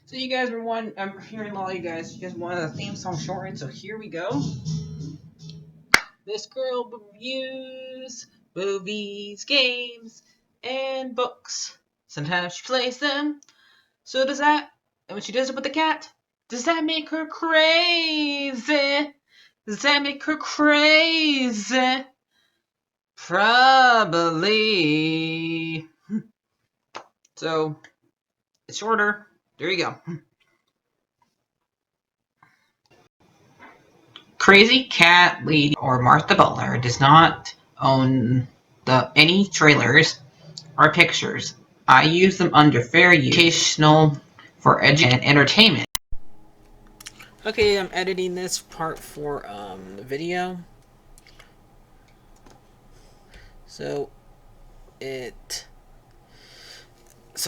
So you guys were one. I'm hearing a lot of you guys. You guys wanted a theme song shortened, so here we go. This girl reviews movies, games, and books. Sometimes she plays them. So does that. And when she does it with the cat, does that make her crazy? Does that make her crazy? Probably. So it's shorter. There you go. Crazycatlady or Martha Butler does not own any trailers or pictures. I use them under fair use, educational, for education and entertainment. Okay, I'm editing this part for the video. So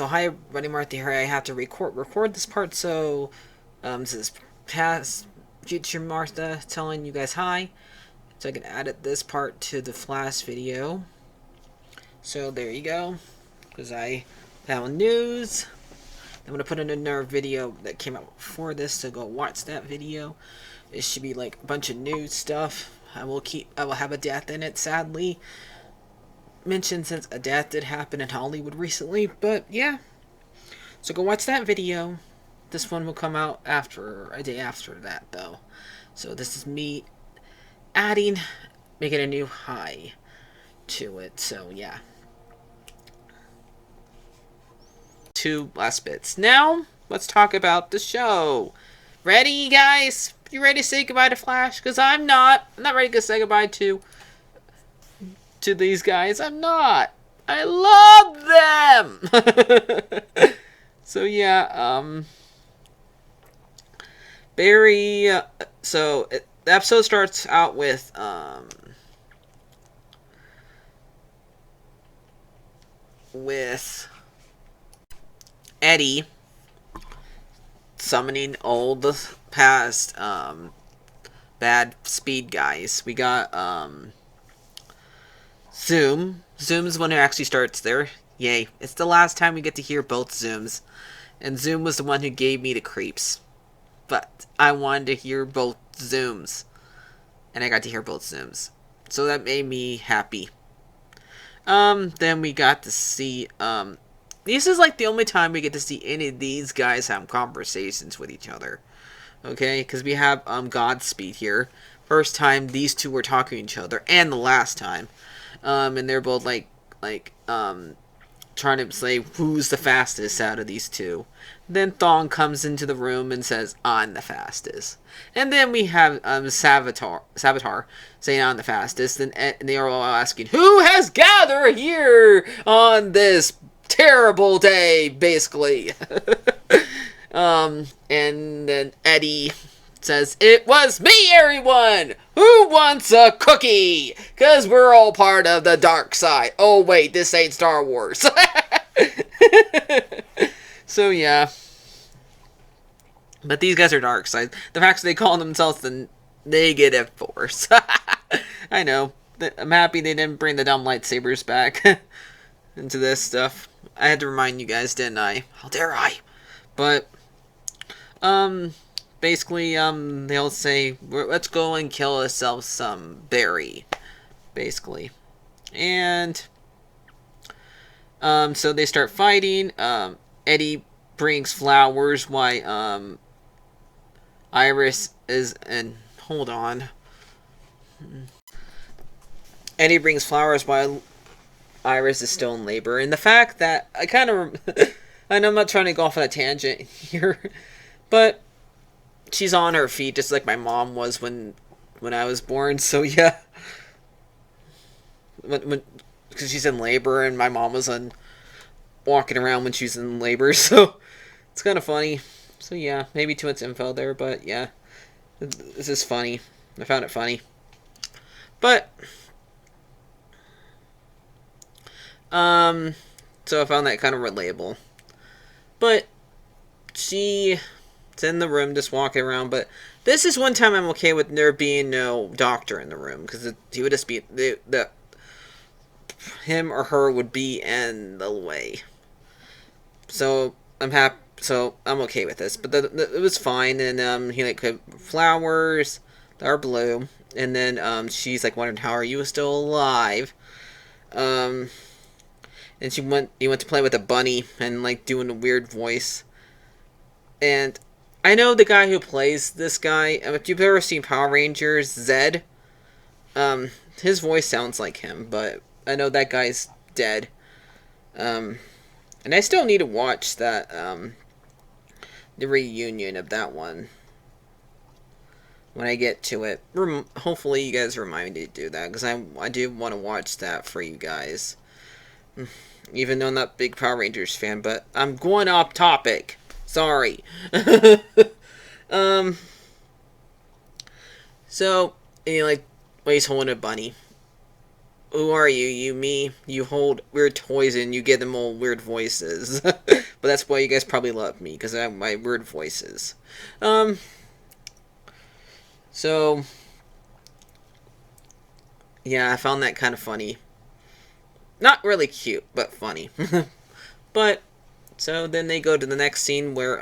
hi everybody, Martha here. I have to record this part, so this is past future Martha telling you guys hi. So I can edit this part to the last video. So there you go. Because I found news. I'm going to put in another video that came out before this, so go watch that video. It should be like a bunch of news stuff. I will have a death in it, sadly. Mentioned since a death did happen in Hollywood recently, but yeah. So go watch that video. This one will come out a day after that, though. So this is me making a new high to it, so yeah. Two last bits. Now, let's talk about the show. Ready, guys? You ready to say goodbye to Flash? Because I'm not. I'm not ready to say goodbye to these guys. I'm not. I love them! So, yeah, Barry, the episode starts out with, Eddie summoning all the past, bad speed guys. We got, Zoom. Zoom's the one who actually starts there. Yay. It's the last time we get to hear both Zooms. And Zoom was the one who gave me the creeps. But I wanted to hear both Zooms. And I got to hear both Zooms. So that made me happy. Then we got to see, this is like the only time we get to see any of these guys have conversations with each other. Okay? Because we have, Godspeed here. First time these two were talking to each other. And the last time. And they're both trying to say who's the fastest out of these two. Then Thong comes into the room and says, I'm the fastest. And then we have Savitar saying I'm the fastest. And they are all asking, who has gathered here on this terrible day, basically. And then Eddie says, it was me, everyone! Who wants a cookie? Because we're all part of the dark side. Oh, wait, this ain't Star Wars. So, yeah. But these guys are dark side. The fact that they call themselves the Negative Force. I know. I'm happy they didn't bring the dumb lightsabers back into this stuff. I had to remind you guys, didn't I? How dare I? But, basically, they'll say, let's go and kill ourselves some berry, basically. And, so they start fighting. Eddie brings flowers while, Iris is, and, hold on. Eddie brings flowers while Iris is still in labor. And the fact that, I kind of, I know I'm not trying to go off on a tangent here, but she's on her feet just like my mom was when I was born. So yeah, because she's in labor and my mom was walking around when she's in labor. So it's kind of funny. So yeah, maybe too much info there, but yeah, this is funny. I found it funny. But so I found that kind of relatable. But she's in the room just walking around, but this is one time I'm okay with there being no doctor in the room, because he would just be him or her would be in the way. So I'm happy. So I'm okay with this. But it was fine. And he like put flowers that are blue, and then she's like wondering how are you still alive. Um, and he went to play with a bunny and like doing a weird voice. And I know the guy who plays this guy. If you've ever seen Power Rangers, Zed, his voice sounds like him, but I know that guy's dead. And I still need to watch that, the reunion of that one when I get to it. Hopefully you guys remind me to do that, because I do want to watch that for you guys. Even though I'm not a big Power Rangers fan, but I'm going off topic. Sorry. um, so, and you like, well, he's holding a bunny. Who are you? You, me? You hold weird toys and you give them all weird voices. But that's why you guys probably love me, because I have my weird voices. So, yeah, I found that kind of funny. Not really cute, but funny. But, so then they go to the next scene where,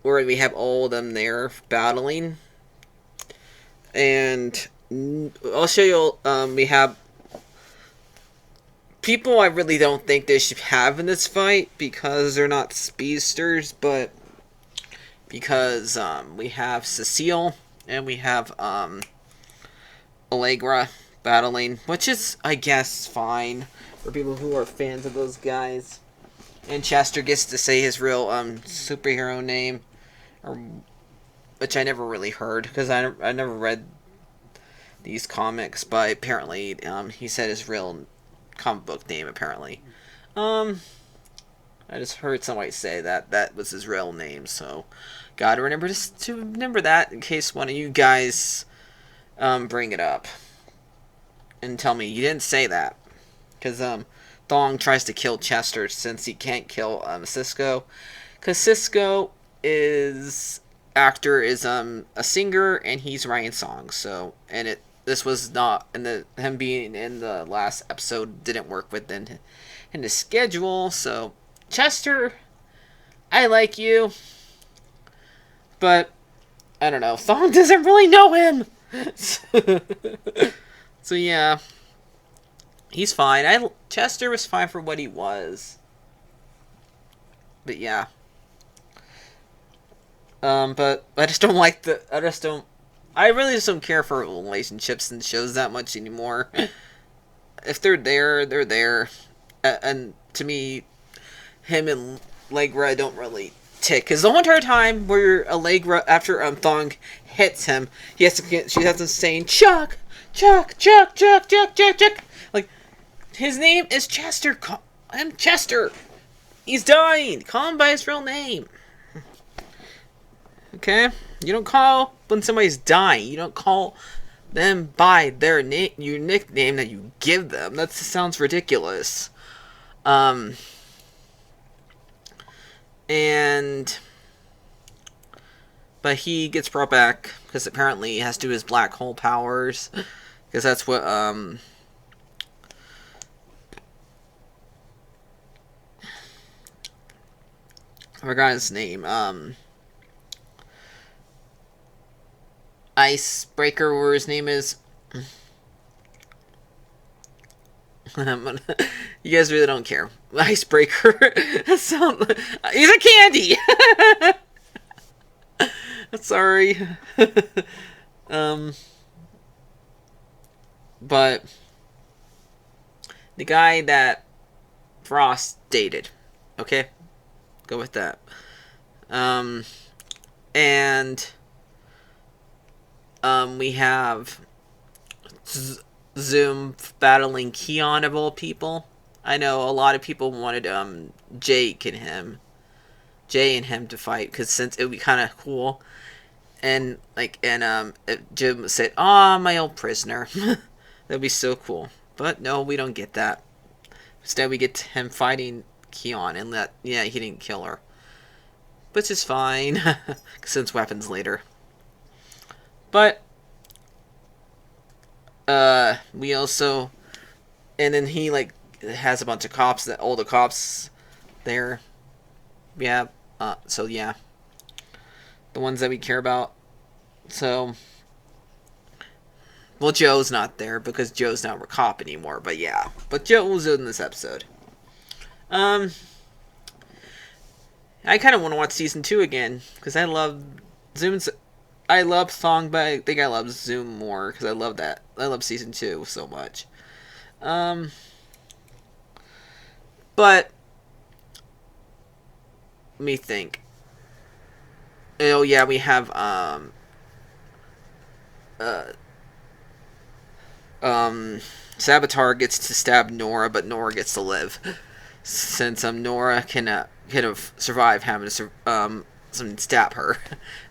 where we have all of them there battling. And I'll show you, we have people I really don't think they should have in this fight because they're not speedsters, but because we have Cecile and we have Allegra battling, which is, I guess, fine for people who are fans of those guys. And Chester gets to say his real superhero name, which I never really heard because I never read these comics, but apparently he said his real comic book name. Apparently, I just heard somebody say that was his real name, so gotta remember to remember that in case one of you guys bring it up and tell me you didn't say that, because Thong tries to kill Chester since he can't kill Cisco, because Cisco is a singer and he's writing songs. So this was not, and him being in the last episode didn't work within in the schedule. So Chester, I like you, but I don't know. Thong doesn't really know him. So yeah, he's fine. Chester was fine for what he was, but yeah. But I just don't like I really just don't care for relationships in shows that much anymore. If they're there, they're there. And to me, him and Allegra don't really tick. Because the whole entire time where Allegra, after Thong hits him, she has to saying, Chuck! Chuck! Chuck! Chuck! Chuck! Chuck! Chuck! Like, his name is Chester. Call him Chester. He's dying. Call him by his real name. Okay? You don't call when somebody's dying. You don't call them by their name, your nickname that you give them. That sounds ridiculous. But he gets brought back because apparently he has to do his black hole powers, because that's what I forgot his name. Icebreaker, where his name is. You guys really don't care. Icebreaker. He's a candy. Sorry. But the guy that Frost dated. Okay, go with that. And we have Zoom battling Keon of all people. I know a lot of people wanted Jay and him to fight, because since it would be kind of cool. And Jim said, "Ah, my old prisoner." That'd be so cool. But no, we don't get that. Instead, we get him fighting Keon, and he didn't kill her, which is fine, since weapons later. But we also, and then he has a bunch of cops, all the cops there. Yeah. So yeah, the ones that we care about. So, well, Joe's not there because Joe's not a cop anymore. But yeah, but Joe was in this episode. Um, I kind of want to watch season 2 again because I love Zoom's. I love Song, but I think I love Zoom more because I love that. I love season 2 so much. Um, but let me think. Oh yeah, we have uh Saboteur gets to stab Nora, but Nora gets to live since Nora can survive having to someone stab her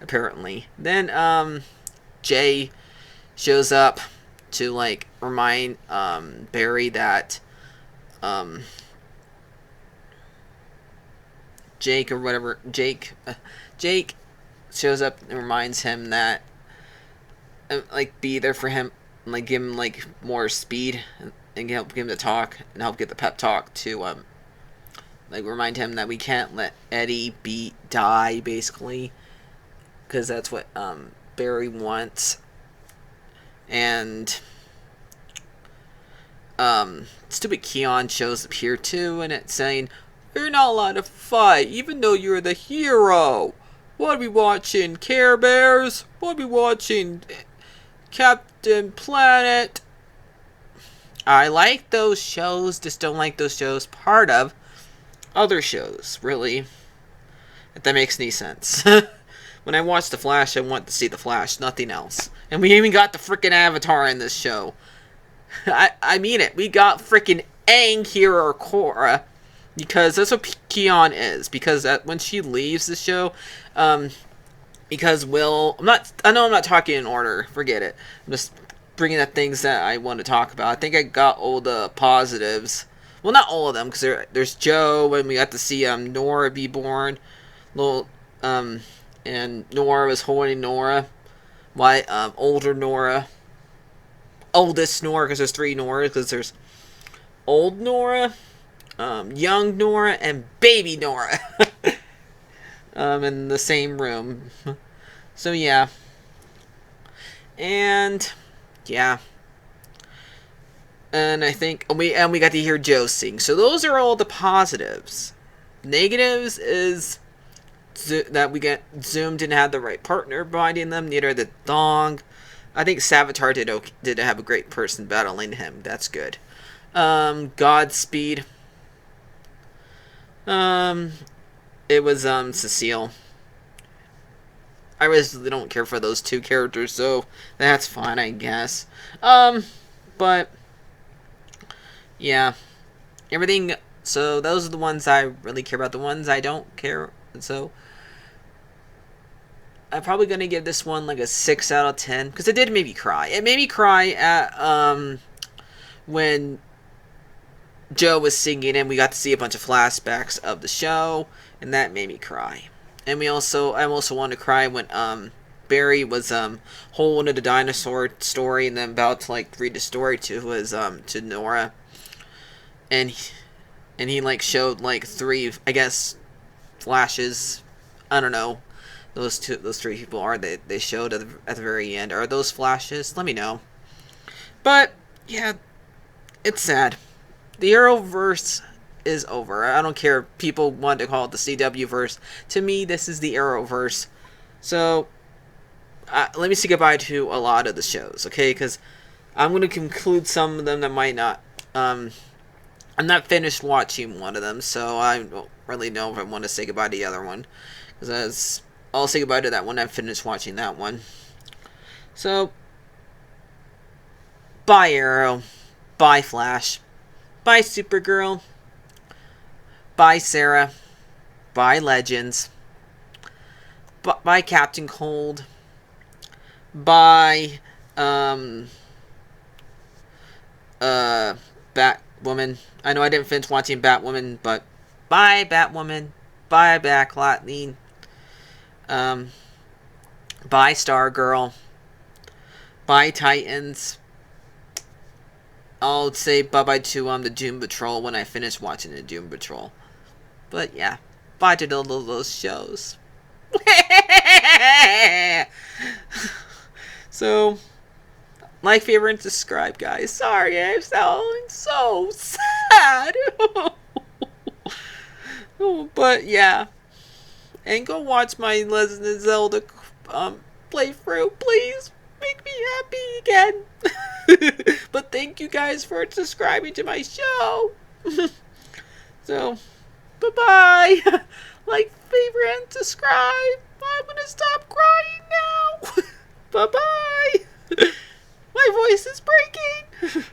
apparently. Then Jay shows up to like remind Barry that um Jake or whatever Jake shows up and reminds him that like be there for him, like give him like more speed and help him to talk and help get the pep talk to like remind him that we can't let Eddie die basically because that's what Barry wants. And stupid Keon shows up here too, and it's saying you're not allowed to fight even though you're the hero. What are we watching, Care Bears? What are we watching, Captain Planet? I like those shows, just don't like those shows part of other shows, really. If that makes any sense. When I watch The Flash, I want to see The Flash, nothing else. And we even got the freaking Avatar in this show. I mean it. We got freaking Aang here or Korra. Because that's what Keon is. Because when she leaves the show, because I know I'm not talking in order. Forget it. I'm just bringing up things that I want to talk about. I think I got all the positives. Well, not all of them, because there's Joe, and we got to see Nora be born. And Nora was holding Nora. Older Nora. Oldest Nora, because there's 3 Noras, because there's old Nora, young Nora, and baby Nora. In the same room. So yeah. And yeah. And I think we got to hear Joe sing. So those are all the positives. Negatives is that we get Zoom didn't have the right partner binding them. Neither did Thong. I think Savitar did have a great person battling him. That's good. Godspeed. It was Cecile. I really don't care for those 2 characters, so that's fine, I guess. But yeah, everything. So those are the ones I really care about. The ones I don't care. So I'm probably gonna give this one like a 6 out of 10 because it did make me cry. It made me cry at when Joe was singing and we got to see a bunch of flashbacks of the show, and that made me cry. And I also wanted to cry when Barry was holding the dinosaur story and then about to like read the story to Nora, and he like showed like 3 I guess flashes. I don't know. Those 3 people they showed at the very end. Are those flashes? Let me know. But yeah, it's sad. The Arrowverse is over. I don't care if people want to call it the CW verse. To me, this is the Arrowverse. So let me say goodbye to a lot of the shows, okay? Because I'm going to conclude some of them that might not. I'm not finished watching one of them, so I don't really know if I want to say goodbye to the other one. Because I'll say goodbye to that one. I'm finished watching that one. So, bye Arrow. Bye Flash. Bye Supergirl. Bye Sarah. Bye Legends. Bye Captain Cold. Bye Batwoman. I know I didn't finish watching Batwoman, but bye Batwoman. Bye Crazycatlady. Bye Stargirl. Bye Titans. I'll say bye-bye to the Doom Patrol when I finish watching the Doom Patrol. But yeah, bye to all those shows. So, like, favorite, and subscribe, guys. Sorry, I'm sounding so sad. But yeah, and go watch my Legend of Zelda playthrough, please. Make me happy again. But thank you guys for subscribing to my show. So, bye bye. Like, favorite, and subscribe. I'm gonna stop crying now. Bye bye. My voice is breaking.